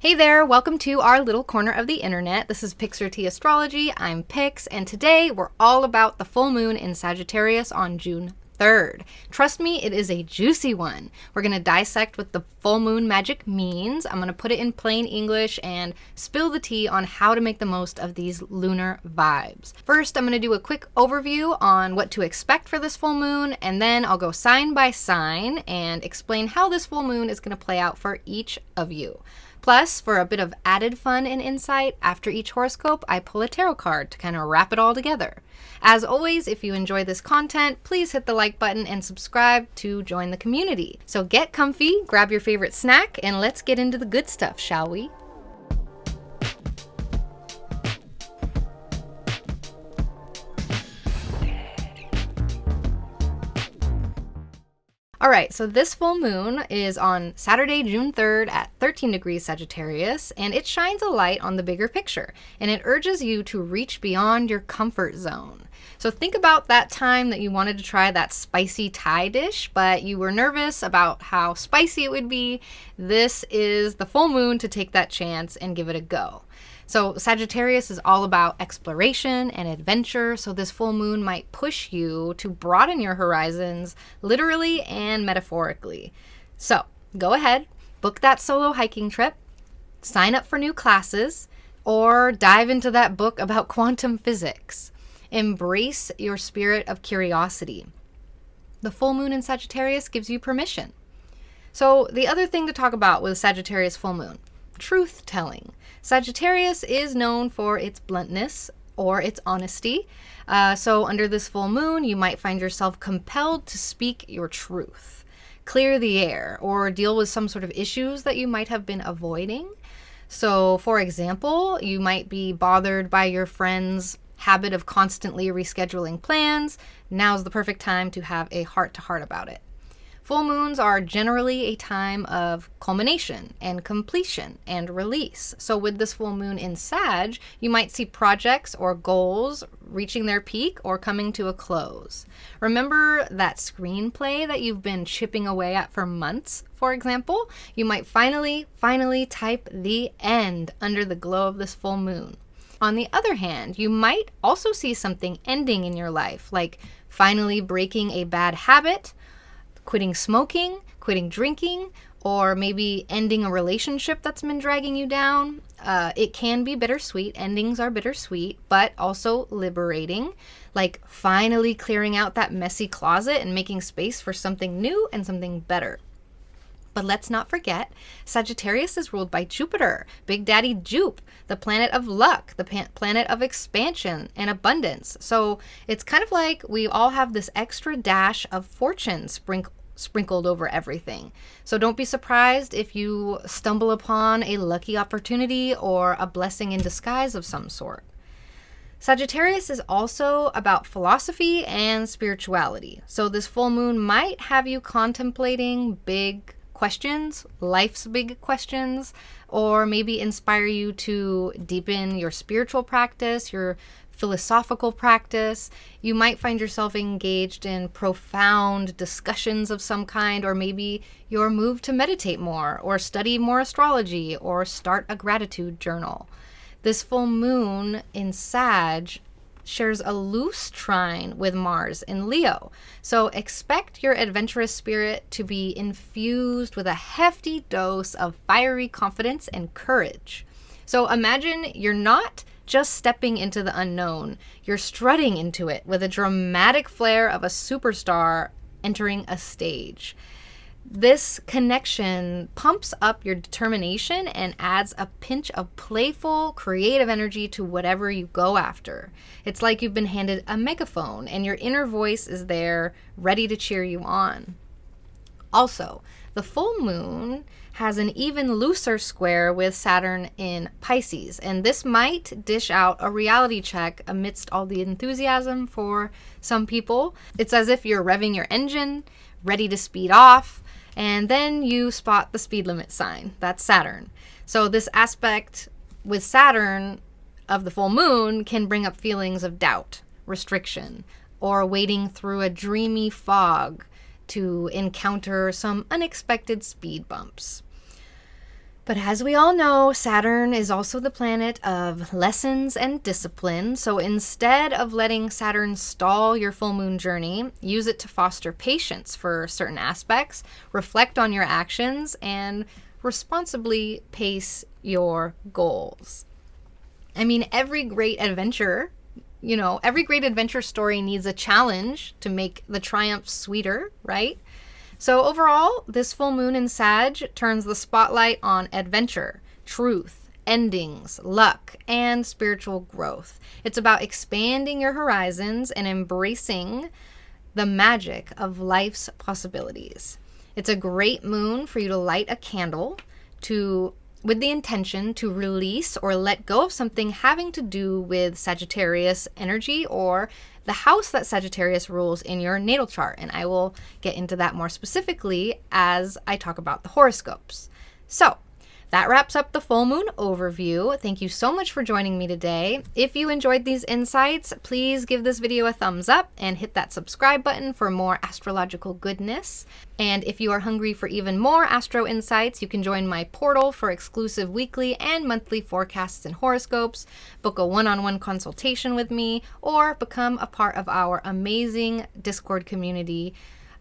Hey there, welcome to our little corner of the internet. This is Pixar T Astrology. I'm Pix, and today we're all about the full moon in Sagittarius on June 3rd. Trust me, it is a juicy one. We're going to dissect what the full moon magic means. I'm going to put it in plain English and spill the tea on how to make the most of these lunar vibes. First, I'm going to do a quick overview on what to expect for this full moon, and then I'll go sign by sign and explain how this full moon is going to play out for each of you. Plus, for a bit of added fun and insight, after each horoscope, I pull a tarot card to kind of wrap it all together. As always, if you enjoy this content, please hit the like button and subscribe to join the community. So get comfy, grab your favorite snack, and let's get into the good stuff, shall we? Alright, so this full moon is on Saturday, June 3rd at 13 degrees Sagittarius, and it shines a light on the bigger picture, and it urges you to reach beyond your comfort zone. So think about that time that you wanted to try that spicy Thai dish, but you were nervous about how spicy it would be. This is the full moon to take that chance and give it a go. So Sagittarius is all about exploration and adventure, so this full moon might push you to broaden your horizons, literally and metaphorically. So go ahead, book that solo hiking trip, sign up for new classes, or dive into that book about quantum physics. Embrace your spirit of curiosity. The full moon in Sagittarius gives you permission. So the other thing to talk about with Sagittarius full moon, truth-telling. Sagittarius is known for its bluntness or its honesty. So under this full moon, you might find yourself compelled to speak your truth, clear the air, or deal with some sort of issues that you might have been avoiding. So for example, you might be bothered by your friend's habit of constantly rescheduling plans. Now's the perfect time to have a heart-to-heart about it. Full moons are generally a time of culmination and completion and release. So with this full moon in Sag, you might see projects or goals reaching their peak or coming to a close. Remember that screenplay that you've been chipping away at for months, for example? You might finally type the end under the glow of this full moon. On the other hand, you might also see something ending in your life, like finally breaking a bad habit, quitting smoking, quitting drinking, or maybe ending a relationship that's been dragging you down. It can be bittersweet. Endings are bittersweet, but also liberating, like finally clearing out that messy closet and making space for something new and something better. But let's not forget, Sagittarius is ruled by Jupiter, Big Daddy Jupe, the planet of luck, the planet of expansion and abundance. So it's kind of like we all have this extra dash of fortune sprinkled over everything. So don't be surprised if you stumble upon a lucky opportunity or a blessing in disguise of some sort. Sagittarius is also about philosophy and spirituality. So this full moon might have you contemplating big questions, life's big questions, or maybe inspire you to deepen your spiritual practice, your philosophical practice. You might find yourself engaged in profound discussions of some kind, or maybe you're moved to meditate more, or study more astrology, or start a gratitude journal. This full moon in Sag shares a loose trine with Mars in Leo. So expect your adventurous spirit to be infused with a hefty dose of fiery confidence and courage. So imagine you're not just stepping into the unknown, you're strutting into it with a dramatic flair of a superstar entering a stage. This connection pumps up your determination and adds a pinch of playful, creative energy to whatever you go after. It's like you've been handed a megaphone and your inner voice is there, ready to cheer you on. Also, the full moon has an even looser square with Saturn in Pisces, and this might dish out a reality check amidst all the enthusiasm for some people. It's as if you're revving your engine, ready to speed off, and then you spot the speed limit sign. That's Saturn. So this aspect with Saturn of the full moon can bring up feelings of doubt, restriction, or wading through a dreamy fog to encounter some unexpected speed bumps. But as we all know, Saturn is also the planet of lessons and discipline. So instead of letting Saturn stall your full moon journey, use it to foster patience for certain aspects, reflect on your actions, and responsibly pace your goals. I mean, every great adventure story needs a challenge to make the triumph sweeter, right? So overall, this full moon in Sag turns the spotlight on adventure, truth, endings, luck, and spiritual growth. It's about expanding your horizons and embracing the magic of life's possibilities. It's a great moon for you to light a candle with the intention to release or let go of something having to do with Sagittarius energy or the house that Sagittarius rules in your natal chart. And I will get into that more specifically as I talk about the horoscopes. So that wraps up the full moon overview. Thank you so much for joining me today. If you enjoyed these insights, please give this video a thumbs up and hit that subscribe button for more astrological goodness. And if you are hungry for even more astro insights, you can join my portal for exclusive weekly and monthly forecasts and horoscopes, book a one-on-one consultation with me, or become a part of our amazing Discord community,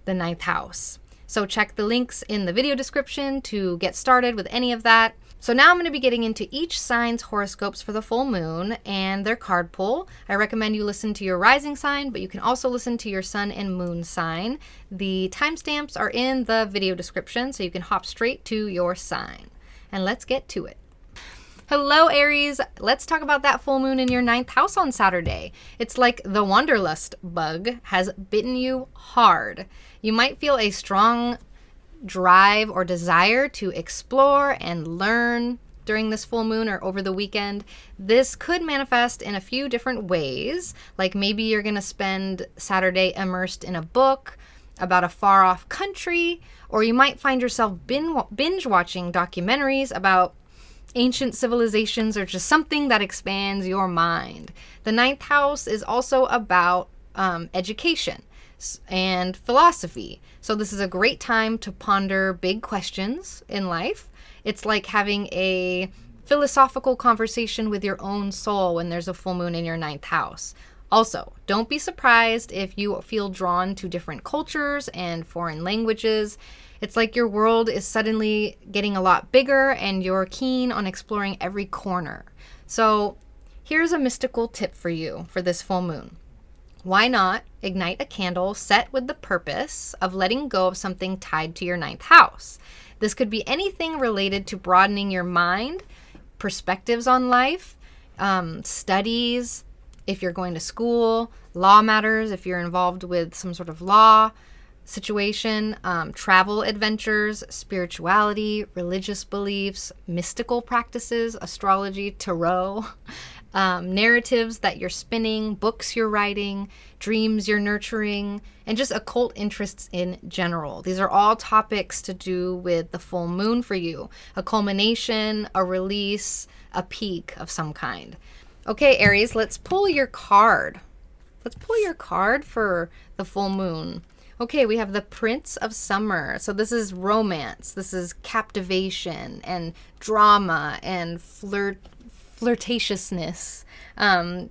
the Ninth House. So check the links in the video description to get started with any of that. So now I'm going to be getting into each sign's horoscopes for the full moon and their card pull. I recommend you listen to your rising sign, but you can also listen to your sun and moon sign. The timestamps are in the video description, so you can hop straight to your sign. And let's get to it. Hello, Aries. Let's talk about that full moon in your 9th house on Saturday. It's like the wanderlust bug has bitten you hard. You might feel a strong drive or desire to explore and learn during this full moon or over the weekend. This could manifest in a few different ways, like maybe you're going to spend Saturday immersed in a book about a far-off country, or you might find yourself binge watching documentaries about ancient civilizations or just something that expands your mind. The 9th house is also about education and philosophy. So this is a great time to ponder big questions in life. It's like having a philosophical conversation with your own soul when there's a full moon in your 9th house. Also, don't be surprised if you feel drawn to different cultures and foreign languages. It's like your world is suddenly getting a lot bigger and you're keen on exploring every corner. So here's a mystical tip for you for this full moon. Why not ignite a candle set with the purpose of letting go of something tied to your 9th house? This could be anything related to broadening your mind, perspectives on life, studies, if you're going to school, law matters, if you're involved with some sort of law situation, travel adventures, spirituality, religious beliefs, mystical practices, astrology, tarot, narratives that you're spinning, books you're writing, dreams you're nurturing, and just occult interests in general. These are all topics to do with the full moon for you. A culmination, a release, a peak of some kind. Okay, Aries, let's pull your card. Let's pull your card for the full moon. Okay, we have the Prince of Summer. So this is romance. This is captivation and drama and flirtatiousness.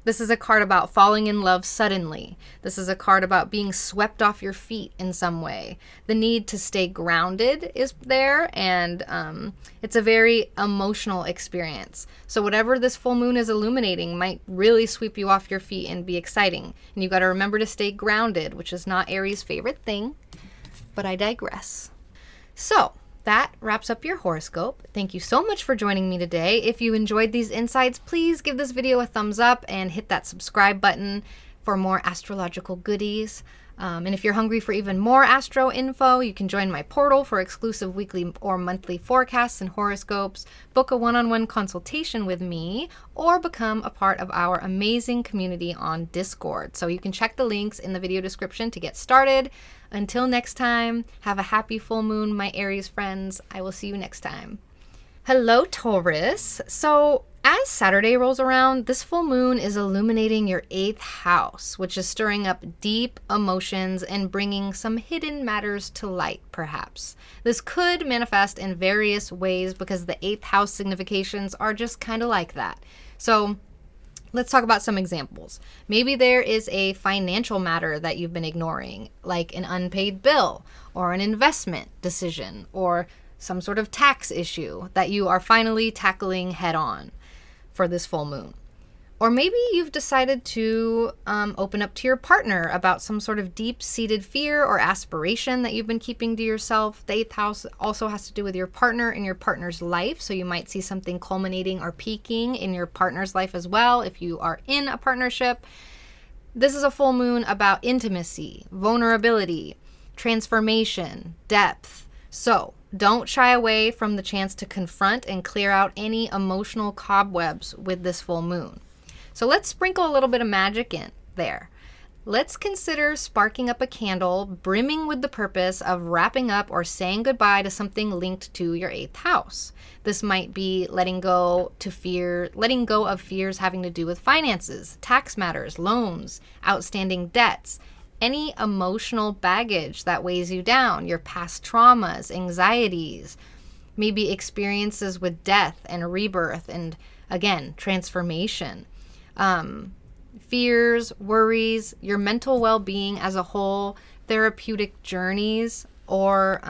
This is a card about falling in love suddenly. This is a card about being swept off your feet in some way. The need to stay grounded is there, and it's a very emotional experience. So whatever this full moon is illuminating might really sweep you off your feet and be exciting. And you got to remember to stay grounded, which is not Aries' favorite thing, but I digress. So that wraps up your horoscope. Thank you so much for joining me today. If you enjoyed these insights, please give this video a thumbs up and hit that subscribe button for more astrological goodies. And if you're hungry for even more astro info, you can join my portal for exclusive weekly or monthly forecasts and horoscopes, book a one-on-one consultation with me, or become a part of our amazing community on Discord. So you can check the links in the video description to get started. Until next time, have a happy full moon, my Aries friends. I will see you next time. Hello, Taurus. So As Saturday rolls around, this full moon is illuminating your 8th house, which is stirring up deep emotions and bringing some hidden matters to light, perhaps. This could manifest in various ways because the 8th house significations are just kind of like that. So let's talk about some examples. Maybe there is a financial matter that you've been ignoring, like an unpaid bill or an investment decision or some sort of tax issue that you are finally tackling head on for this full moon. Or maybe you've decided to open up to your partner about some sort of deep-seated fear or aspiration that you've been keeping to yourself. The 8th house also has to do with your partner and your partner's life, so you might see something culminating or peaking in your partner's life as well if you are in a partnership. This is a full moon about intimacy, vulnerability, transformation, depth. So don't shy away from the chance to confront and clear out any emotional cobwebs with this full moon. So let's sprinkle a little bit of magic in there. Let's consider sparking up a candle brimming with the purpose of wrapping up or saying goodbye to something linked to your 8th house. This might be letting go of fears having to do with finances, tax matters, loans, outstanding debts, any emotional baggage that weighs you down, your past traumas, anxieties, maybe experiences with death and rebirth and, again, transformation. Fears, worries, your mental well-being as a whole, therapeutic journeys, or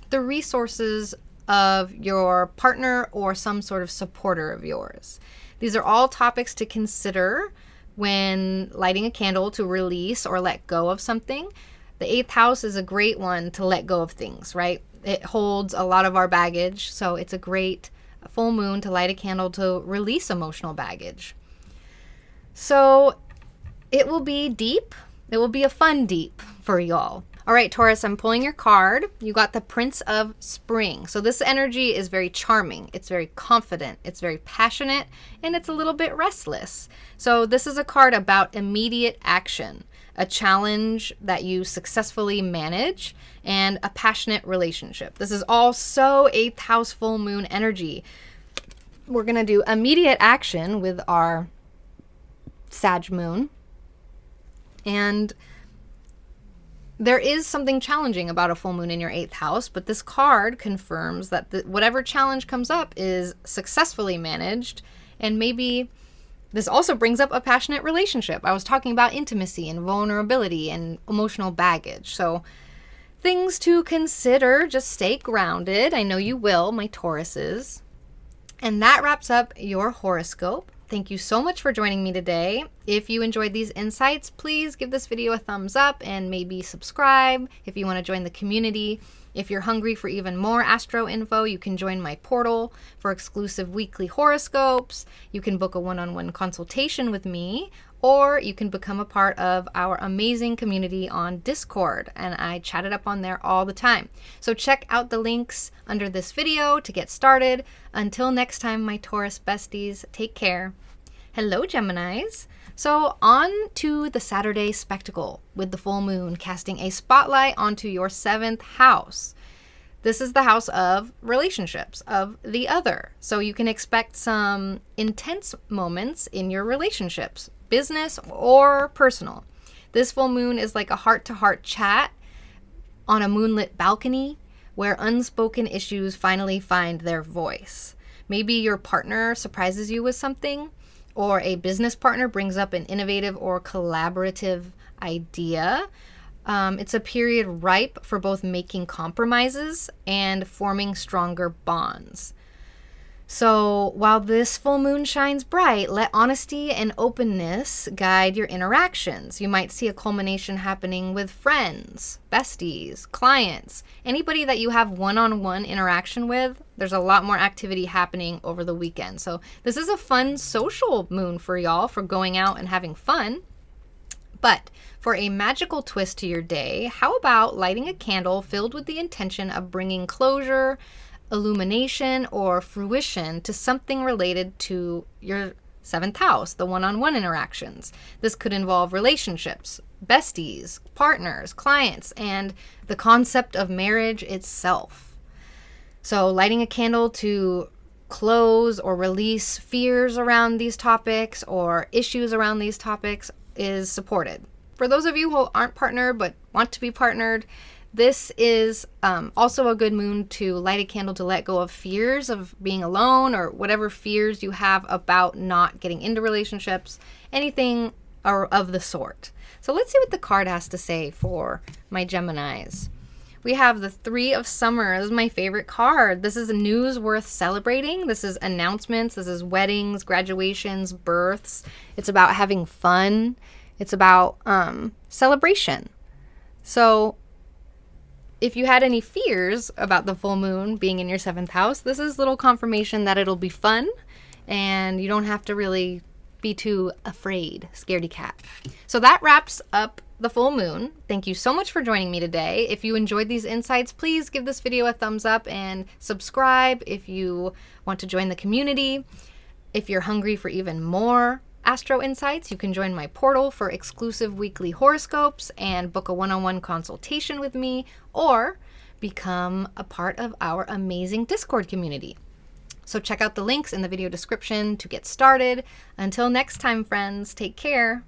the resources of your partner or some sort of supporter of yours. These are all topics to consider when lighting a candle to release or let go of something. The 8th house is a great one to let go of things, right? It holds a lot of our baggage, so it's a great full moon to light a candle to release emotional baggage. So it will be deep. It will be a fun deep for y'all. All right, Taurus, I'm pulling your card. You got the Prince of Spring. So this energy is very charming. It's very confident. It's very passionate, and it's a little bit restless. So this is a card about immediate action, a challenge that you successfully manage, and a passionate relationship. This is all so 8th house full moon energy. We're going to do immediate action with our Sag moon. And there is something challenging about a full moon in your 8th house, but this card confirms that whatever challenge comes up is successfully managed, and maybe this also brings up a passionate relationship. I was talking about intimacy and vulnerability and emotional baggage. So things to consider. Just stay grounded. I know you will, my Tauruses. And that wraps up your horoscope. Thank you so much for joining me today. If you enjoyed these insights, please give this video a thumbs up and maybe subscribe if you want to join the community. If you're hungry for even more astro info, you can join my portal for exclusive weekly horoscopes. You can book a one-on-one consultation with me, or you can become a part of our amazing community on Discord, and I chat it up on there all the time. So check out the links under this video to get started. Until next time, my Taurus besties, take care. Hello, Geminis. So on to the Saturday spectacle with the full moon casting a spotlight onto your 7th house. This is the house of relationships, of the other. So you can expect some intense moments in your relationships, business or personal. This full moon is like a heart-to-heart chat on a moonlit balcony where unspoken issues finally find their voice. Maybe your partner surprises you with something, or a business partner brings up an innovative or collaborative idea. It's a period ripe for both making compromises and forming stronger bonds. So while this full moon shines bright, let honesty and openness guide your interactions. You might see a culmination happening with friends, besties, clients, anybody that you have one-on-one interaction with. There's a lot more activity happening over the weekend. So this is a fun social moon for y'all for going out and having fun. But for a magical twist to your day, how about lighting a candle filled with the intention of bringing closure, illumination, or fruition to something related to your 7th house, the one-on-one interactions. This could involve relationships, besties, partners, clients, and the concept of marriage itself. So lighting a candle to close or release fears around these topics or issues around these topics is supported. For those of you who aren't partnered but want to be partnered, this is also a good moon to light a candle to let go of fears of being alone or whatever fears you have about not getting into relationships, anything of the sort. So let's see what the card has to say for my Geminis. We have the Three of Summer. This is my favorite card. This is news worth celebrating. This is announcements. This is weddings, graduations, births. It's about having fun. It's about celebration. So if you had any fears about the full moon being in your 7th house, this is little confirmation that it'll be fun and you don't have to really be too afraid, scaredy cat. So that wraps up the full moon. Thank you so much for joining me today. If you enjoyed these insights, please give this video a thumbs up and subscribe if you want to join the community. If you're hungry for even more astro insights, you can join my portal for exclusive weekly horoscopes and book a one-on-one consultation with me, or become a part of our amazing Discord community. So check out the links in the video description to get started. Until next time, friends, take care.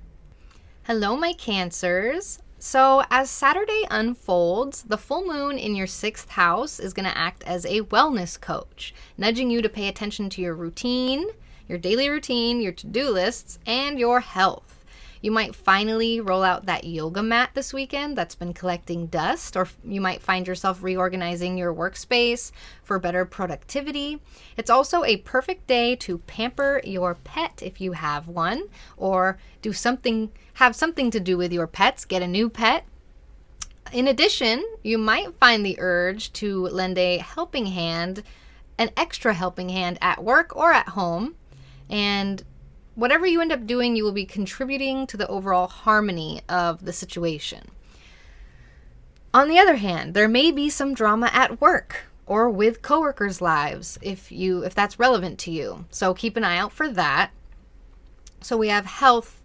Hello, my Cancers. So as Saturday unfolds, the full moon in your 6th house is going to act as a wellness coach, nudging you to pay attention to your routine, your daily routine, your to-do lists, and your health. You might finally roll out that yoga mat this weekend that's been collecting dust, or you might find yourself reorganizing your workspace for better productivity. It's also a perfect day to pamper your pet if you have one, or have something to do with your pets, get a new pet. In addition, you might find the urge to lend a helping hand, an extra helping hand at work or at home. And whatever you end up doing, you will be contributing to the overall harmony of the situation. On the other hand, there may be some drama at work or with coworkers' lives if that's relevant to you. So keep an eye out for that. So we have health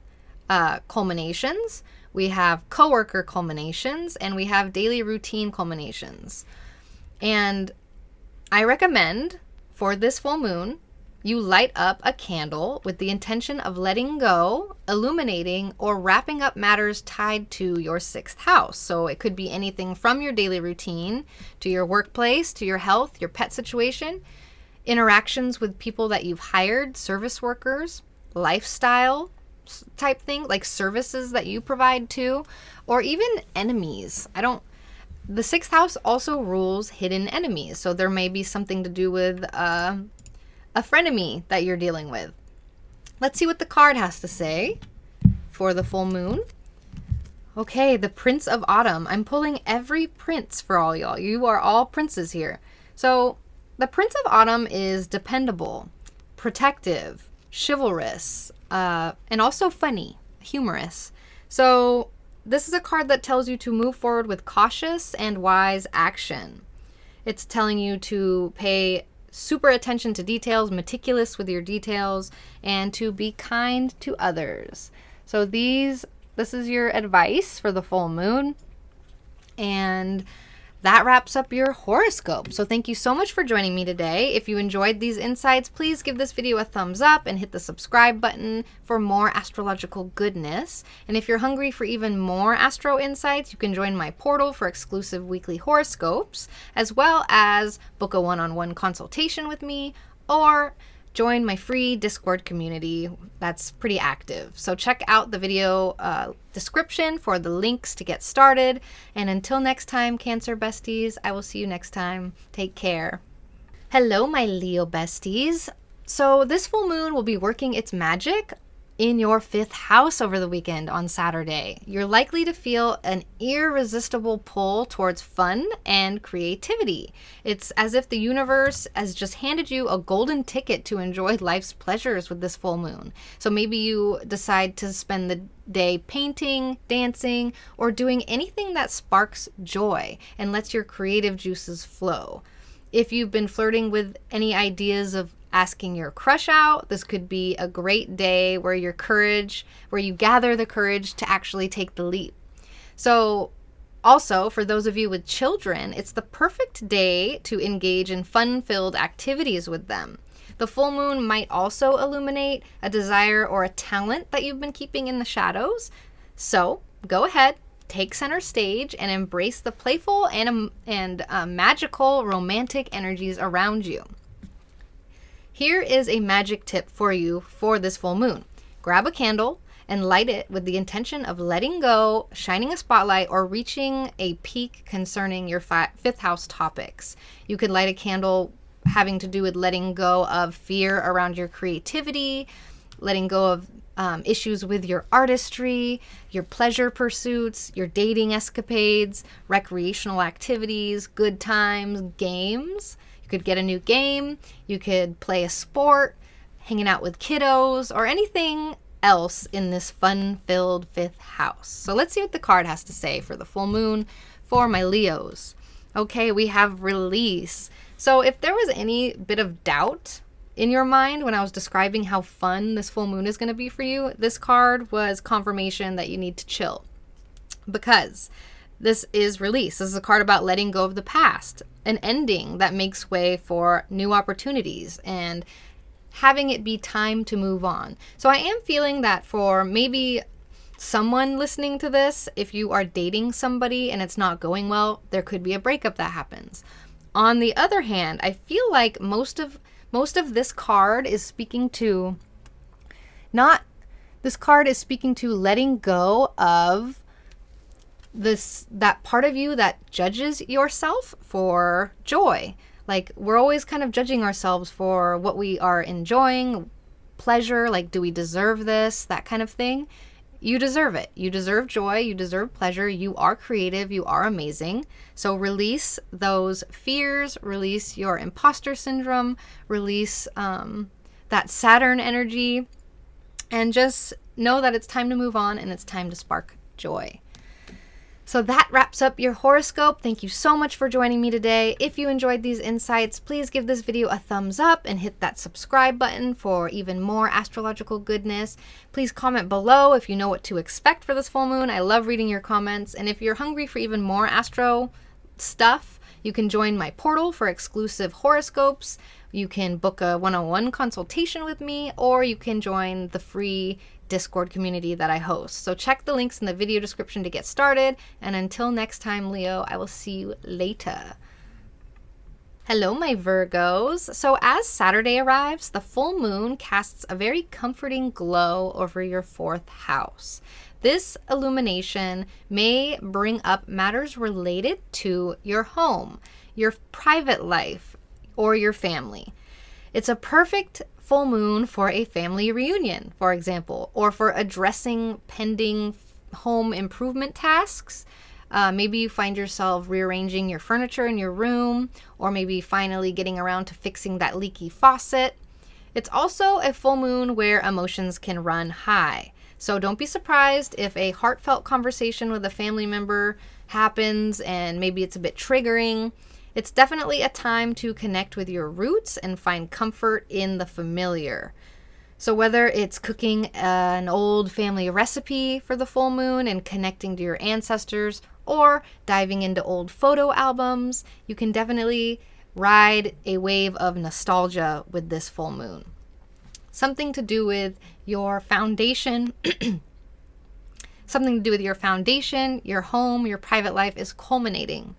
culminations, we have coworker culminations, and we have daily routine culminations. And I recommend for this full moon, you light up a candle with the intention of letting go, illuminating, or wrapping up matters tied to your 6th house. So it could be anything from your daily routine to your workplace, to your health, your pet situation, interactions with people that you've hired, service workers, lifestyle type thing, like services that you provide to, or even enemies. The 6th house also rules hidden enemies. So there may be something to do with a frenemy that you're dealing with. Let's see what the card has to say for the full moon. Okay, the Prince of Autumn. I'm pulling every prince for all y'all. You are all princes here. So the Prince of Autumn is dependable, protective, chivalrous, and also funny, humorous. So this is a card that tells you to move forward with cautious and wise action. It's telling you to pay super attention to details, meticulous with your details, and to be kind to others. So this is your advice for the full moon. And that wraps up your horoscope. So thank you so much for joining me today. If you enjoyed these insights, please give this video a thumbs up and hit the subscribe button for more astrological goodness. And if you're hungry for even more astro insights, you can join my portal for exclusive weekly horoscopes, as well as book a one-on-one consultation with me, or join my free Discord community that's pretty active. So check out the video description for the links to get started. And until next time, Cancer besties, I will see you next time. Take care. Hello, my Leo besties. So this full moon will be working its magic in your 5th house over the weekend on Saturday. You're likely to feel an irresistible pull towards fun and creativity. It's as if the universe has just handed you a golden ticket to enjoy life's pleasures with this full moon. So maybe you decide to spend the day painting, dancing, or doing anything that sparks joy and lets your creative juices flow. If you've been flirting with any ideas of asking your crush out, this could be a great day where you gather the courage to actually take the leap. So also, for those of you with children, it's the perfect day to engage in fun-filled activities with them. The full moon might also illuminate a desire or a talent that you've been keeping in the shadows. So go ahead, take center stage, and embrace the playful and magical romantic energies around you. Here is a magic tip for you for this full moon. Grab a candle and light it with the intention of letting go, shining a spotlight, or reaching a peak concerning your fifth house topics. You could light a candle having to do with letting go of fear around your creativity, letting go of issues with your artistry, your pleasure pursuits, your dating escapades, recreational activities, good times, games. You could get a new game, you could play a sport, hanging out with kiddos, or anything else in this fun-filled fifth house. So let's see what the card has to say for the full moon for my Leos. Okay, we have release. So if there was any bit of doubt in your mind when I was describing how fun this full moon is going to be for you, this card was confirmation that you need to chill, because this is release. This is a card about letting go of the past, an ending that makes way for new opportunities and having it be time to move on. So I am feeling that for maybe someone listening to this, if you are dating somebody and it's not going well, there could be a breakup that happens. On the other hand, I feel like most of this card is speaking to letting go of that part of you that judges yourself for joy. Like, we're always kind of judging ourselves for what we are enjoying, pleasure, like, do we deserve this, that kind of thing. You deserve it. You deserve joy. You deserve pleasure. You are creative. You are amazing. So release those fears, release your imposter syndrome, release that Saturn energy, and just know that it's time to move on and it's time to spark joy. So that wraps up your horoscope. Thank you so much for joining me today. If you enjoyed these insights, please give this video a thumbs up and hit that subscribe button for even more astrological goodness. Please comment below if you know what to expect for this full moon. I love reading your comments. And if you're hungry for even more astro stuff, you can join my portal for exclusive horoscopes. You can book a one-on-one consultation with me, or you can join the free Discord community that I host. So check the links in the video description to get started. And until next time, Leo, I will see you later. Hello, my Virgos. So as Saturday arrives, the full moon casts a very comforting glow over your fourth house. This illumination may bring up matters related to your home, your private life, or your family. It's a perfect full moon for a family reunion, for example, or for addressing pending home improvement tasks. Maybe you find yourself rearranging your furniture in your room, or maybe finally getting around to fixing that leaky faucet. It's also a full moon where emotions can run high. So don't be surprised if a heartfelt conversation with a family member happens and maybe it's a bit triggering. It's definitely a time to connect with your roots and find comfort in the familiar. So whether it's cooking an old family recipe for the full moon and connecting to your ancestors, or diving into old photo albums, you can definitely ride a wave of nostalgia with this full moon. Something to do with your foundation, your home, your private life is culminating.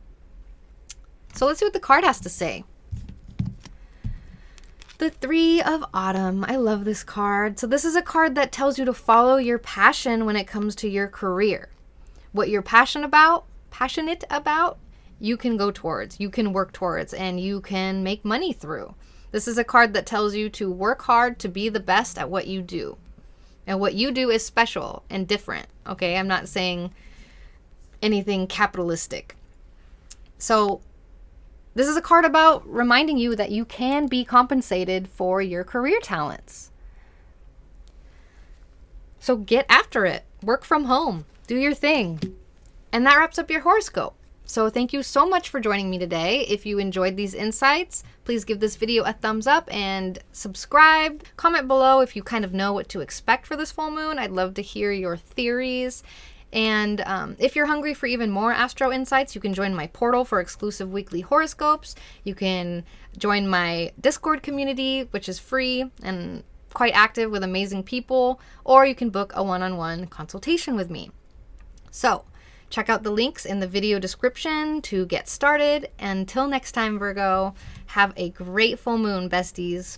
So let's see what the card has to say. The Three of Autumn. I love this card. So this is a card that tells you to follow your passion when it comes to your career. What you're passionate about, you can go towards, you can work towards, and you can make money through. This is a card that tells you to work hard to be the best at what you do. And what you do is special and different. Okay, I'm not saying anything capitalistic. So this is a card about reminding you that you can be compensated for your career talents. So get after it. Work from home. Do your thing. And that wraps up your horoscope. So thank you so much for joining me today. If you enjoyed these insights, please give this video a thumbs up and subscribe. Comment below if you kind of know what to expect for this full moon. I'd love to hear your theories. And if you're hungry for even more astro insights, you can join my portal for exclusive weekly horoscopes. You can join my Discord community, which is free and quite active with amazing people, or you can book a one-on-one consultation with me. So check out the links in the video description to get started. Until next time, Virgo, have a great full moon, besties.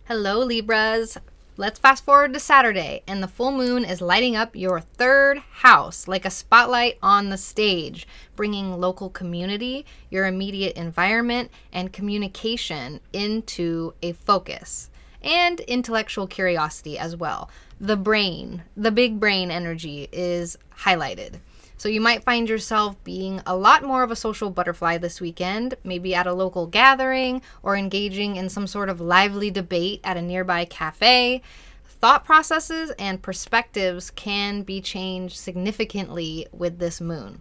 Hello, Libras. Let's fast forward to Saturday, and the full moon is lighting up your third house like a spotlight on the stage, bringing local community, your immediate environment, and communication into a focus, and intellectual curiosity as well. The brain, the big brain energy is highlighted. So you might find yourself being a lot more of a social butterfly this weekend, maybe at a local gathering or engaging in some sort of lively debate at a nearby cafe. Thought processes and perspectives can be changed significantly with this moon.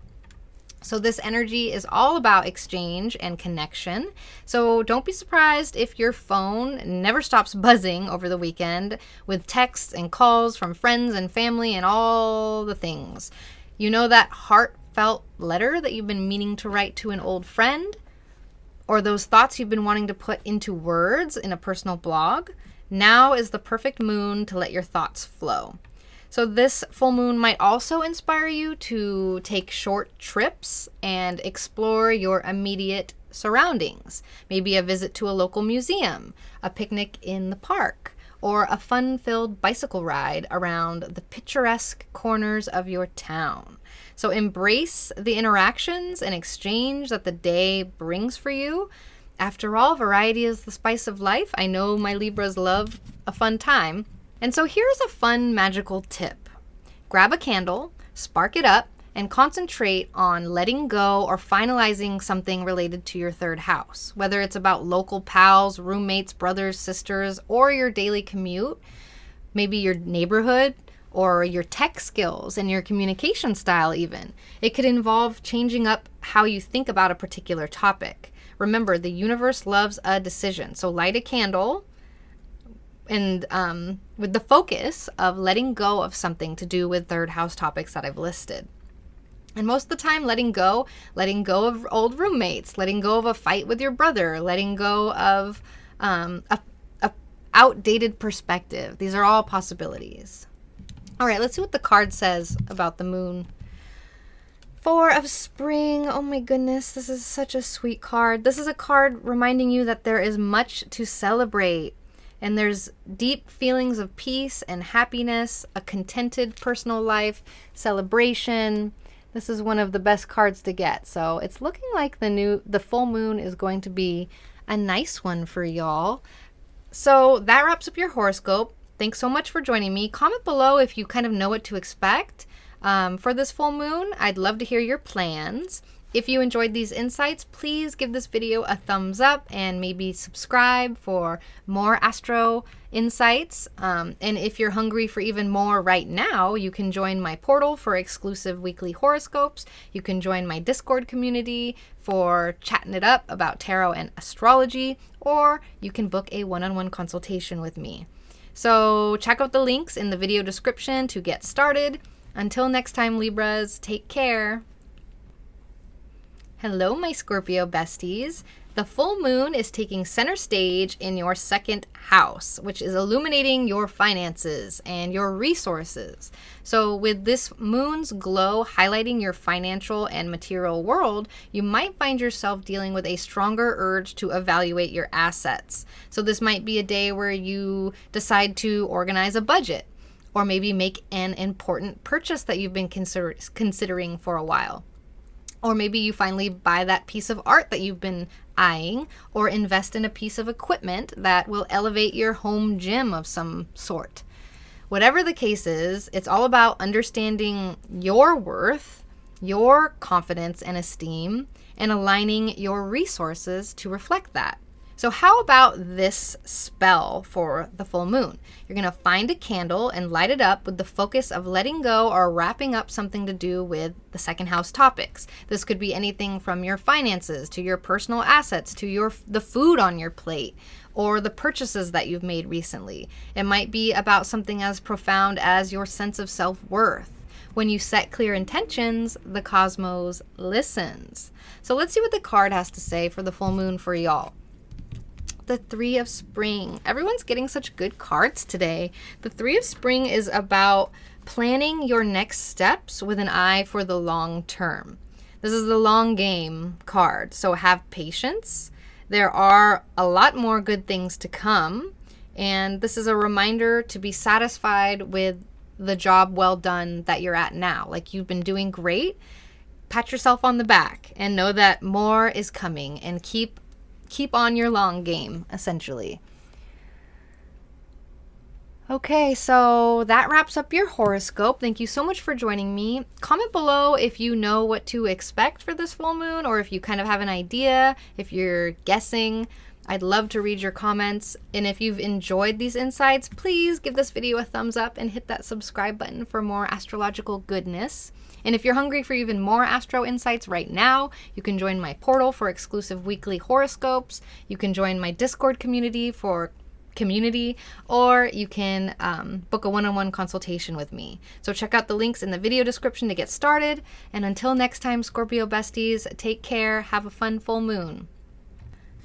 So this energy is all about exchange and connection. So don't be surprised if your phone never stops buzzing over the weekend with texts and calls from friends and family and all the things. You know that heartfelt letter that you've been meaning to write to an old friend? Or those thoughts you've been wanting to put into words in a personal blog? Now is the perfect moon to let your thoughts flow. So this full moon might also inspire you to take short trips and explore your immediate surroundings. Maybe a visit to a local museum, a picnic in the park, or a fun-filled bicycle ride around the picturesque corners of your town. So embrace the interactions and exchange that the day brings for you. After all, variety is the spice of life. I know my Libras love a fun time. And so here's a fun magical tip. Grab a candle, spark it up, and concentrate on letting go or finalizing something related to your third house. Whether it's about local pals, roommates, brothers, sisters, or your daily commute, maybe your neighborhood, or your tech skills and your communication style even. It could involve changing up how you think about a particular topic. Remember, the universe loves a decision. So light a candle and with the focus of letting go of something to do with third house topics that I've listed. And most of the time, letting go of old roommates, letting go of a fight with your brother, letting go of a outdated perspective. These are all possibilities. All right, let's see what the card says about the moon. Four of Spring. Oh my goodness, this is such a sweet card. This is a card reminding you that there is much to celebrate. And there's deep feelings of peace and happiness, a contented personal life, celebration. This is one of the best cards to get. So it's looking like the full moon is going to be a nice one for y'all. So that wraps up your horoscope. Thanks so much for joining me. Comment below if you kind of know what to expect for this full moon. I'd love to hear your plans. If you enjoyed these insights, please give this video a thumbs up and maybe subscribe for more astro insights. And if you're hungry for even more right now, you can join my portal for exclusive weekly horoscopes. You can join my Discord community for chatting it up about tarot and astrology, or you can book a one-on-one consultation with me. So check out the links in the video description to get started. Until next time, Libras, take care. Hello, my Scorpio besties. The full moon is taking center stage in your second house, which is illuminating your finances and your resources. So with this moon's glow highlighting your financial and material world, you might find yourself dealing with a stronger urge to evaluate your assets. So this might be a day where you decide to organize a budget, or maybe make an important purchase that you've been considering for a while. Or maybe you finally buy that piece of art that you've been eyeing, or invest in a piece of equipment that will elevate your home gym of some sort. Whatever the case is, it's all about understanding your worth, your confidence and esteem, and aligning your resources to reflect that. So how about this spell for the full moon? You're going to find a candle and light it up with the focus of letting go or wrapping up something to do with the second house topics. This could be anything from your finances to your personal assets to the food on your plate or the purchases that you've made recently. It might be about something as profound as your sense of self-worth, When you set clear intentions, the cosmos listens. So let's see what the card has to say for the full moon for y'all. The Three of Spring. Everyone's getting such good cards today. The Three of Spring is about planning your next steps with an eye for the long term. This is the long game card, so have patience. There are a lot more good things to come, and this is a reminder to be satisfied with the job well done that you're at now. Like, you've been doing great. Pat yourself on the back and know that more is coming, and keep on your long game, essentially. Okay, so that wraps up your horoscope. Thank you so much for joining me. Comment below if you know what to expect for this full moon, or if you kind of have an idea, if you're guessing. I'd love to read your comments. And if you've enjoyed these insights, please give this video a thumbs up and hit that subscribe button for more astrological goodness. And if you're hungry for even more astro insights right now, you can join my portal for exclusive weekly horoscopes. You can join my Discord community for community, or you can book a one-on-one consultation with me. So check out the links in the video description to get started. And until next time, Scorpio besties, take care. Have a fun full moon.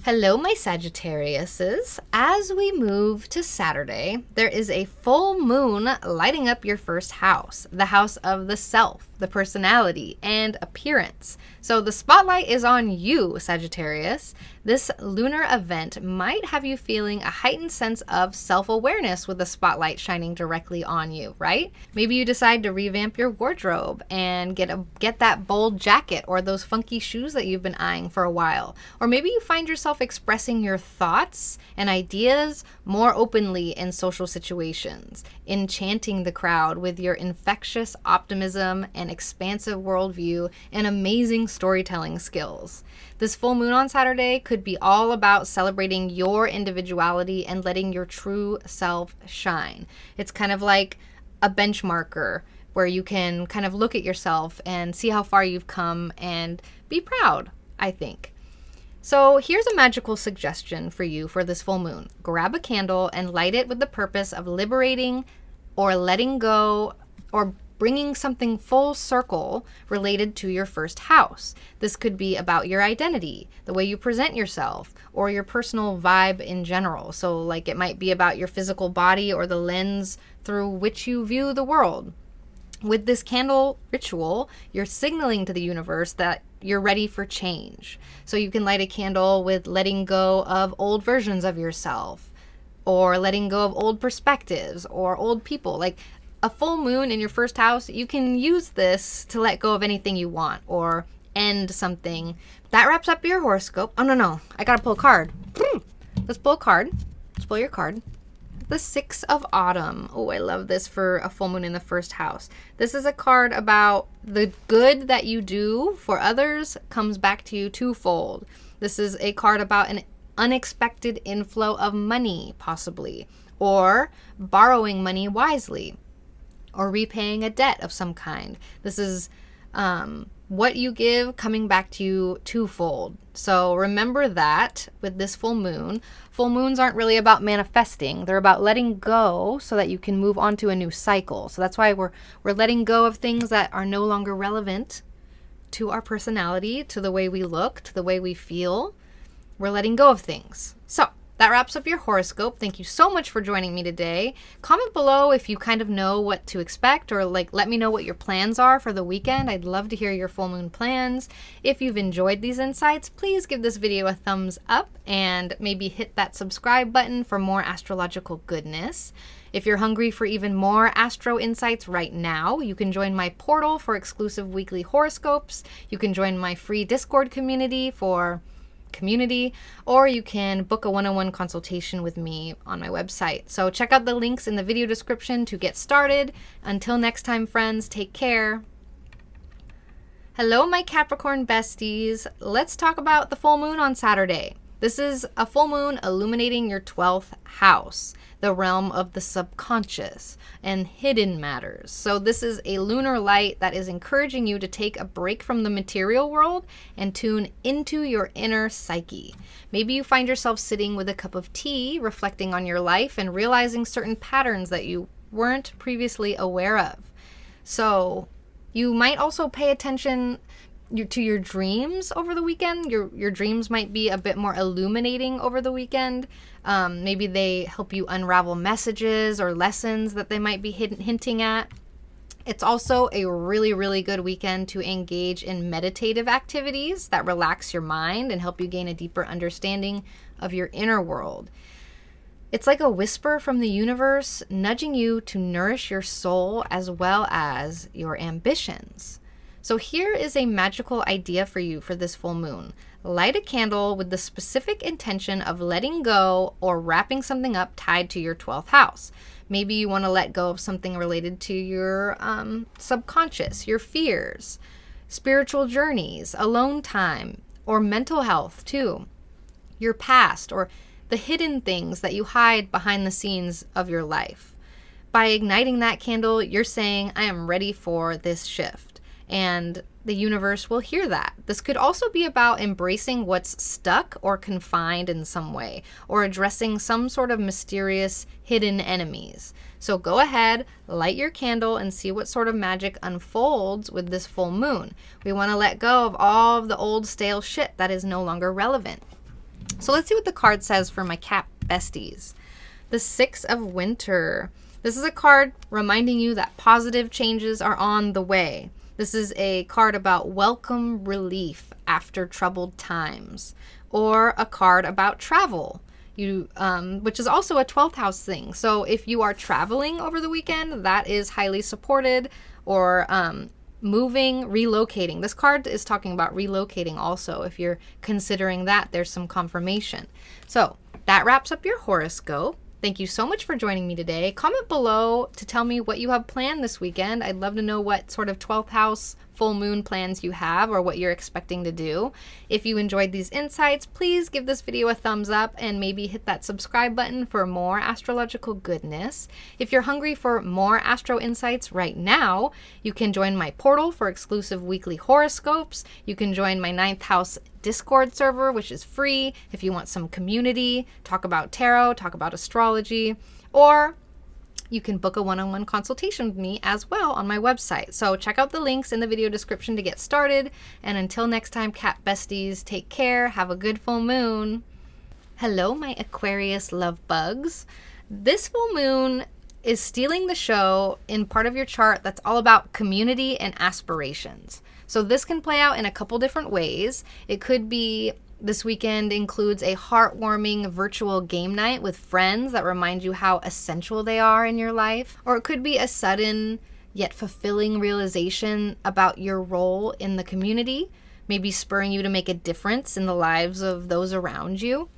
Hello, my Sagittariuses. As we move to Saturday, there is a full moon lighting up your first house, the house of the self, the personality, and appearance. So the spotlight is on you, Sagittarius. This lunar event might have you feeling a heightened sense of self-awareness with the spotlight shining directly on you, right? Maybe you decide to revamp your wardrobe and get that bold jacket or those funky shoes that you've been eyeing for a while. Or maybe you find yourself expressing your thoughts and ideas more openly in social situations, enchanting the crowd with your infectious optimism and expansive worldview and amazing storytelling skills. This full moon on Saturday could be all about celebrating your individuality and letting your true self shine. It's kind of like a benchmarker where you can kind of look at yourself and see how far you've come and be proud, I think. So here's a magical suggestion for you for this full moon. Grab a candle and light it with the purpose of liberating or letting go or bringing something full circle related to your first house. This could be about your identity, the way you present yourself, or your personal vibe in general. So like it might be about your physical body or the lens through which you view the world. With this candle ritual, you're signaling to the universe that you're ready for change. So you can light a candle with letting go of old versions of yourself, or letting go of old perspectives or old people. Like a full moon in your first house, you can use this to let go of anything you want or end something. That wraps up your horoscope. Oh, no. I gotta pull a card. Let's pull a card. Let's pull your card. The Six of Autumn. Oh, I love this for a full moon in the first house. This is a card about the good that you do for others comes back to you twofold. This is a card about an unexpected inflow of money, possibly, or borrowing money wisely, or repaying a debt of some kind. This is what you give coming back to you twofold. So remember that with this full moon. Full moons aren't really about manifesting. They're about letting go so that you can move on to a new cycle. So that's why we're letting go of things that are no longer relevant to our personality, to the way we look, to the way we feel. We're letting go of things. So that wraps up your horoscope. Thank you so much for joining me today. Comment below if you kind of know what to expect, or like let me know what your plans are for the weekend. I'd love to hear your full moon plans. If you've enjoyed these insights, please give this video a thumbs up and maybe hit that subscribe button for more astrological goodness. If you're hungry for even more astro insights right now, you can join my portal for exclusive weekly horoscopes. You can join my free Discord community or you can book a one-on-one consultation with me on my website. So check out the links in the video description to get started. Until next time, friends, take care. Hello, my Capricorn besties. Let's talk about the full moon on Saturday. This is a full moon illuminating your 12th house, the realm of the subconscious and hidden matters. So this is a lunar light that is encouraging you to take a break from the material world and tune into your inner psyche. Maybe you find yourself sitting with a cup of tea, reflecting on your life and realizing certain patterns that you weren't previously aware of. So You might also pay attention to your dreams over the weekend. Your dreams might be a bit more illuminating over the weekend. Maybe they help you unravel messages or lessons that they might be hinting at. It's also a really, really good weekend to engage in meditative activities that relax your mind and help you gain a deeper understanding of your inner world. It's like a whisper from the universe nudging you to nourish your soul as well as your ambitions. So here is a magical idea for you for this full moon. Light a candle with the specific intention of letting go or wrapping something up tied to your 12th house. Maybe you want to let go of something related to your subconscious, your fears, spiritual journeys, alone time, or mental health too, your past, or the hidden things that you hide behind the scenes of your life. By igniting that candle, you're saying, I am ready for this shift. And the universe will hear that. This could also be about embracing what's stuck or confined in some way, or addressing some sort of mysterious hidden enemies. So go ahead, light your candle, and see what sort of magic unfolds with this full moon. We want to let go of all of the old stale shit that is no longer relevant. So let's see what the card says for my Cap besties. The Six of Winter. This is a card reminding you that positive changes are on the way. This is a card about welcome relief after troubled times, or a card about travel, which is also a 12th house thing. So if you are traveling over the weekend, that is highly supported, or moving, relocating. This card is talking about relocating also. If you're considering that, there's some confirmation. So that wraps up your horoscope. Thank you so much for joining me today. Comment below to tell me what you have planned this weekend. I'd love to know what sort of 12th house full moon plans you have, or what you're expecting to do. If you enjoyed these insights, please give this video a thumbs up and maybe hit that subscribe button for more astrological goodness. If you're hungry for more astro insights right now, you can join my portal for exclusive weekly horoscopes. You can join my 9th house Discord server, which is free if you want some community, talk about tarot, talk about astrology, or you can book a one-on-one consultation with me as well on my website. So check out the links in the video description to get started. And until next time, Cat Besties, take care. Have a good full moon. Hello, my Aquarius love bugs. This full moon is stealing the show in part of your chart that's all about community and aspirations. So this can play out in a couple different ways. It could be this weekend includes a heartwarming virtual game night with friends that remind you how essential they are in your life. Or it could be a sudden yet fulfilling realization about your role in the community, maybe spurring you to make a difference in the lives of those around you.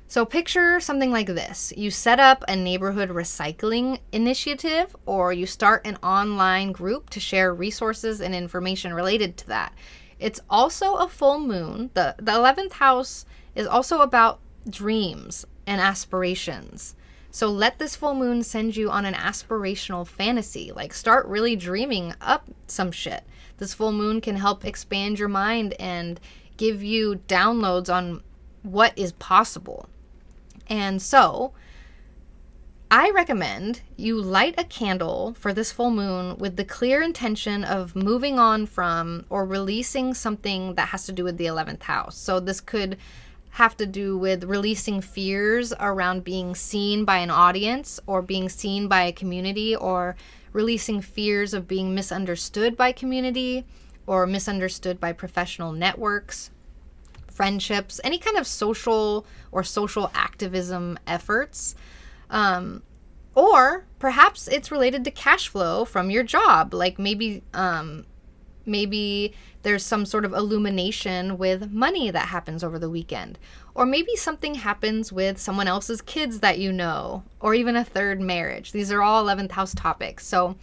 So picture something like this. You set up a neighborhood recycling initiative, or you start an online group to share resources and information related to that. It's also a full moon. The 11th house is also about dreams and aspirations. So let this full moon send you on an aspirational fantasy. Like, start really dreaming up some shit. This full moon can help expand your mind and give you downloads on what is possible. And so I recommend you light a candle for this full moon with the clear intention of moving on from or releasing something that has to do with the 11th house. So this could have to do with releasing fears around being seen by an audience or being seen by a community, or releasing fears of being misunderstood by community or misunderstood by professional networks, friendships, any kind of social or social activism efforts. Or perhaps it's related to cash flow from your job. Like maybe there's some sort of illumination with money that happens over the weekend. Or maybe something happens with someone else's kids that you know, or even a third marriage. These are all 11th house topics. So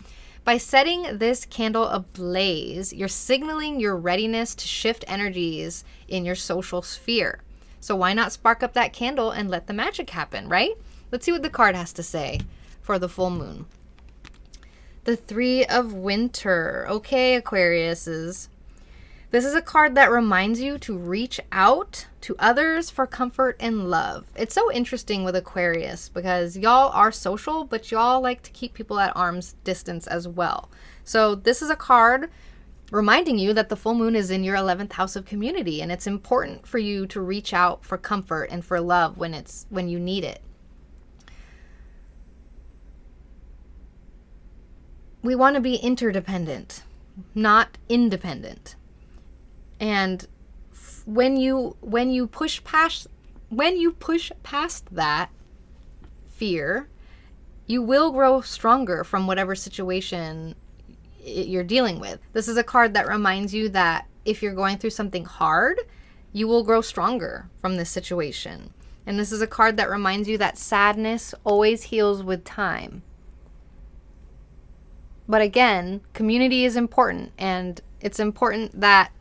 by setting this candle ablaze, you're signaling your readiness to shift energies in your social sphere. So why not spark up that candle and let the magic happen, right? Let's see what the card has to say for the full moon. The Three of Winter. Okay, Aquariuses. This is a card that reminds you to reach out to others for comfort and love. It's so interesting with Aquarius because y'all are social, but y'all like to keep people at arm's distance as well. So this is a card reminding you that the full moon is in your 11th house of community, and it's important for you to reach out for comfort and for love when you need it. We want to be interdependent, not independent. And when you push past that fear, you will grow stronger from whatever situation you're dealing with. This is a card that reminds you that if you're going through something hard, you will grow stronger from this situation. And this is a card that reminds you that sadness always heals with time. But again, community is important, and it's important that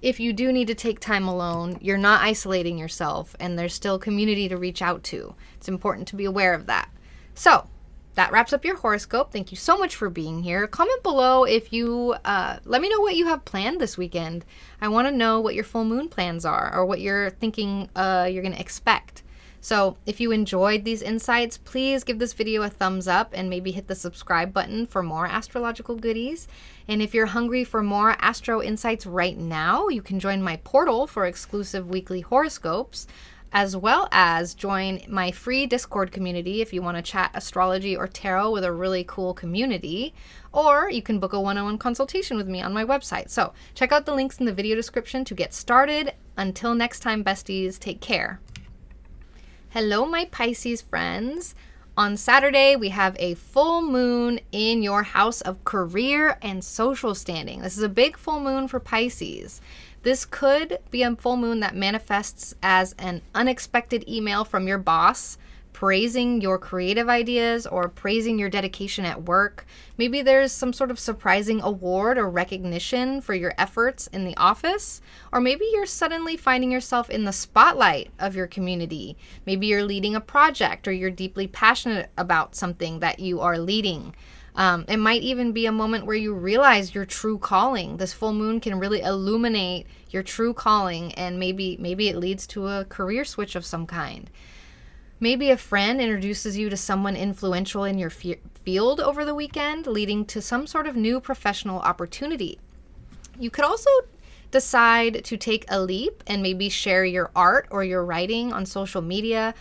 if you do need to take time alone, you're not isolating yourself, and there's still community to reach out to. It's important to be aware of that. So that wraps up your horoscope. Thank you so much for being here. Comment below if you, let me know what you have planned this weekend. I want to know what your full moon plans are, or what you're thinking you're going to expect. So if you enjoyed these insights, please give this video a thumbs up and maybe hit the subscribe button for more astrological goodies. And if you're hungry for more astro insights right now, you can join my portal for exclusive weekly horoscopes, as well as join my free Discord community if you want to chat astrology or tarot with a really cool community. Or you can book a one-on-one consultation with me on my website. So check out the links in the video description to get started. Until next time, besties, take care. Hello, my Pisces friends. On Saturday, we have a full moon in your house of career and social standing. This is a big full moon for Pisces. This could be a full moon that manifests as an unexpected email from your boss praising your creative ideas or praising your dedication at work. Maybe there's some sort of surprising award or recognition for your efforts in the office, or maybe you're suddenly finding yourself in the spotlight of your community. Maybe you're leading a project, or you're deeply passionate about something that you are leading. It might even be a moment where you realize your true calling. This full moon can really illuminate your true calling, and maybe it leads to a career switch of some kind. Maybe a friend introduces you to someone influential in your field over the weekend, leading to some sort of new professional opportunity. You could also decide to take a leap and maybe share your art or your writing on social media,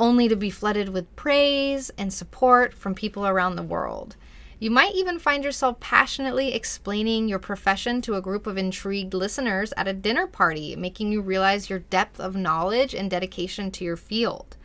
only to be flooded with praise and support from people around the world. You might even find yourself passionately explaining your profession to a group of intrigued listeners at a dinner party, making you realize your depth of knowledge and dedication to your field.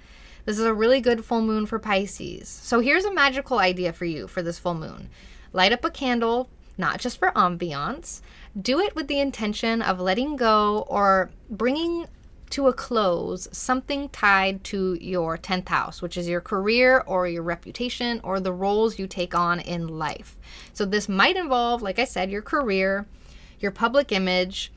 This is a really good full moon for Pisces. So here's a magical idea for you for this full moon. Light up a candle, not just for ambiance. Do it with the intention of letting go or bringing to a close something tied to your 10th house, which is your career or your reputation or the roles you take on in life. So this might involve, like I said, your career, your public image.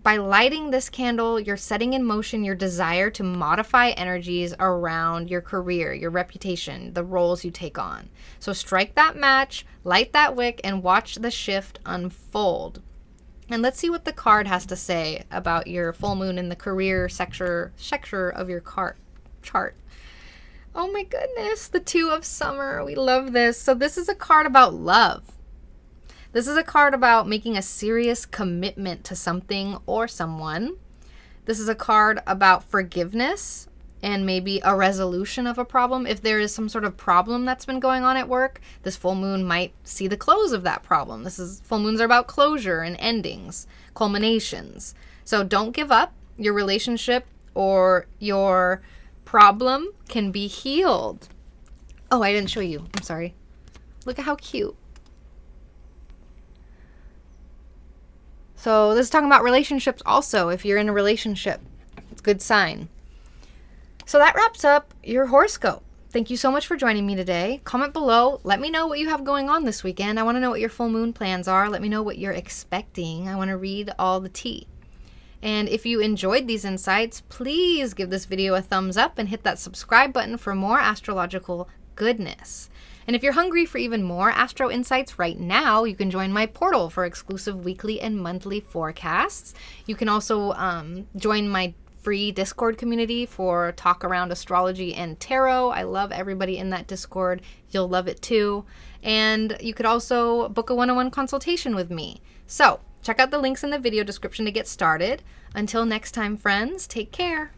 By lighting this candle, you're setting in motion your desire to modify energies around your career, your reputation, the roles you take on. So strike that match, light that wick, and watch the shift unfold. And let's see what the card has to say about your full moon in the career sector of your chart. Oh my goodness, the Two of Summer. We love this. So this is a card about love. This is a card about making a serious commitment to something or someone. This is a card about forgiveness and maybe a resolution of a problem. If there is some sort of problem that's been going on at work, this full moon might see the close of that problem. Full moons are about closure and endings, culminations. So don't give up. Your relationship or your problem can be healed. Oh, I didn't show you. I'm sorry. Look at how cute. So this is talking about relationships also. If you're in a relationship, it's a good sign. So that wraps up your horoscope. Thank you so much for joining me today. Comment below. Let me know what you have going on this weekend. I want to know what your full moon plans are. Let me know what you're expecting. I want to read all the tea. And if you enjoyed these insights, please give this video a thumbs up and hit that subscribe button for more astrological goodness. And if you're hungry for even more astro insights right now, you can join my portal for exclusive weekly and monthly forecasts. You can also join my free Discord community for talk around astrology and tarot. I love everybody in that Discord. You'll love it too. And you could also book a one-on-one consultation with me. So Check out the links in the video description to get started. Until next time, friends, take care.